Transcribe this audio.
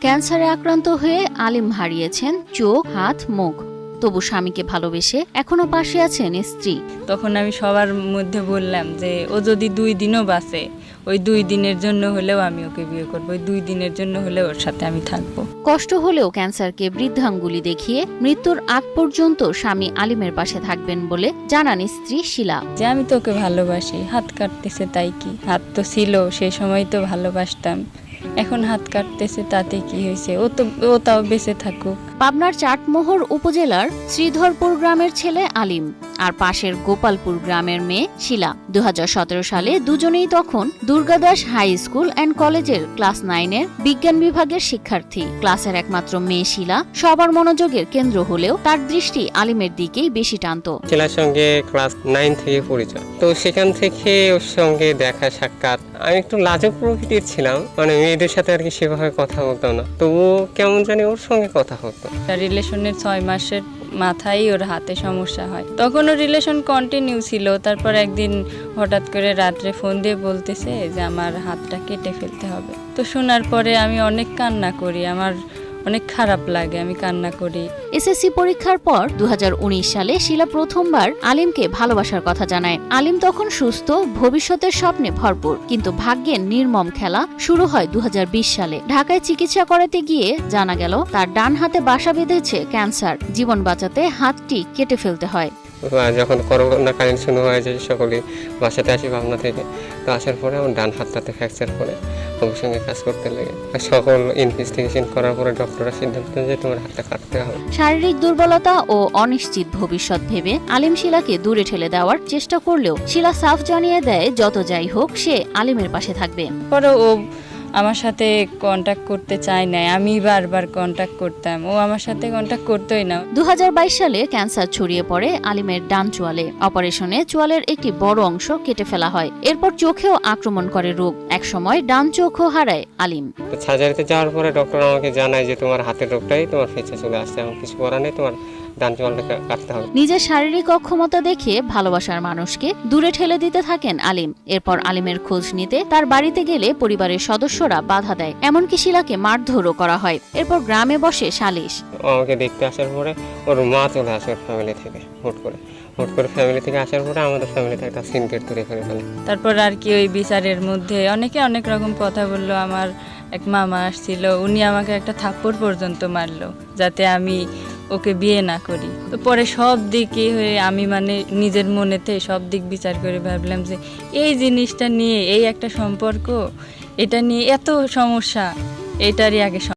ক্যান্সারে আক্রান্ত হয়ে আলিম হারিয়েছেন চোখ, হাত, মুখ। তবু স্বামীকে ভালোবেসে এখনো পাশে আছেন স্ত্রী। তখন আমি সবার মধ্যে বললাম যে ও যদি 2 দিনও বাঁচে, ওই 2 দিনের জন্য হলেও আমি ওকে বিয়ে করবো, ওই 2 দিনের জন্য হলেও ওর সাথে আমি থাকবো। কষ্ট হলেও ক্যান্সারকে বৃদ্ধাঙ্গুলি দেখিয়ে মৃত্যুর আগ পর্যন্ত স্বামী আলিমের পাশে থাকবেন বলে জানান স্ত্রী শিলা। যে আমি তোকে ভালোবাসি, হাত কাটতেছে তাই কি, হাত তো ছিল সেই সময় তো ভালোবাসতাম, এখন হাত কাটতেছে তাতে কি হয়েছে, ও তাও বেঁচে থাকুক। পাবনার চাটমোহর উপজেলার শ্রীধরপুর গ্রামের ছেলে আলিম আর পাশের গোপালপুর গ্রামের মেয়ে শিলা। 2017 সালে দুজনেই তখন দুর্গাদাস হাই স্কুল অ্যান্ড কলেজের ক্লাস 9-এর বিজ্ঞান বিভাগের শিক্ষার্থী। ক্লাসের একমাত্র মেয়ে শিলা সবার মনোযোগের কেন্দ্র হলেও তার দৃষ্টি আলিমের দিকেই বেশি টানত। শিলার সঙ্গে ক্লাস 9 থেকে পরিচয়, তো সেখান থেকে ওর সঙ্গে দেখা সাক্ষাৎ। আমি একটু লাজুক প্রকৃতির ছিলাম, মানে মেয়েদের সাথে আর কি সেভাবে কথা বলতাম না, তো ও কেমন জানি ওর সঙ্গে কথা হতো। রিলেশনের 6 মাসের মাথায় ওর হাতে সমস্যা হয়, তখন ওর রিলেশন কন্টিনিউ ছিল। তারপর একদিন হঠাৎ করে রাত্রে ফোন দিয়ে বলতেছে যে আমার হাতটা কেটে ফেলতে হবে। তো শোনার পরে আমি অনেক কান্না করি, আমার অনেক খারাপ লাগে, আমি কান্না করি। এসএসসি পরীক্ষার পর 2019 সালে শিলা প্রথমবার আলিমকে ভালোবাসার কথা জানায়। আলিম তখন সুস্থ, ভবিষ্যতের স্বপ্নে ভরপুর, কিন্তু ভাগ্যের নির্মম খেলা শুরু হয় 2020 সালে। ঢাকায় চিকিৎসা করাতে গিয়ে জানা গেল তার ডান হাতে বাসা বেঁধেছে ক্যান্সার। জীবন বাঁচাতে হাতটি কেটে ফেলতে হয়। যখন করোনাকালীন শুরু হয়ে যায়, সকলে বাসাতে আসি পাবনা থেকে, তো আসার পরে আমার ডান হাতটাতে ফ্র্যাকচার করে ওর সঙ্গে কাজ করতে লাগে। সকল ইনভেস্টিগেশন করার পরে ডক্টররা সিদ্ধান্ত নেয় যে তোমার হাতটা কাটতে হবে। শারীরিক দুর্বলতা ও অনিশ্চিত ভবিষ্যৎ ভেবে আলিম শিলাকে দূরে ঠেলে দেওয়ার চেষ্টা করলেও শিলা সাফ জানিয়ে দেয় যত যাই হোক সে আলিমের পাশে থাকবে। পরে ও আমার সাথে কন্ট্যাক্ট করতে চায় না, আমি বারবার কন্ট্যাক্ট করতাম, ও আমার সাথে কন্ট্যাক্ট করতোই না। 2022 সালে ক্যান্সার ছড়িয়ে পড়ে আলিমের ডান চোয়ালে। অপারেশনে চোয়ালের একটি বড় অংশ কেটে ফেলা হয়। এরপর চোখেও আক্রমণ করে রোগ। একসময় ডান চোখও হারায় আলিম। তো সার্জারিতে যাওয়ার পরে ডক্টর আমাকে জানায় যে তোমার হাতের রোগটাই তোমার ফেঁচে চলে আসছে, এখন কিছু করার নেই, তোমার ডান চোয়ালটা কাটতে হবে। নিজের শারীরিক অক্ষমতা দেখে ভালোবাসার মানুষকে দূরে ঠেলে দিতে থাকেন আলিম। এরপর আলিমের খোঁজ নিতে তার বাড়িতে গেলে পরিবারের সদস্যরা বাধা দেয়, এমনকি শিলাকে মারধরও করা হয়। এরপর গ্রামে বসে সালিশ। আমাকে দেখতে আসার পরে ওর মা চলে আসে ওর ফ্যামিলি থেকে, হুট করে ফ্যামিলি থেকে আসার পরে আমাদের ফ্যামিলিতে একটা সিনকেট তৈরি করে ফেলে। তারপর আর কি ওই বিচারের মধ্যে অনেকে অনেক রকম কথা বললো। আমার এক মামা আসছিল, উনি আমাকে একটা থাপ্পড় পর্যন্ত মারলো যাতে আমি ওকে বিয়ে না করি। তো পরে সব দিকে হয়ে আমি মানে নিজের মনেতে সব দিক বিচার করে ভাবলাম যে এই জিনিসটা নিয়ে, এই একটা সম্পর্ক, এটা নিয়ে এত সমস্যা, এটারই আগে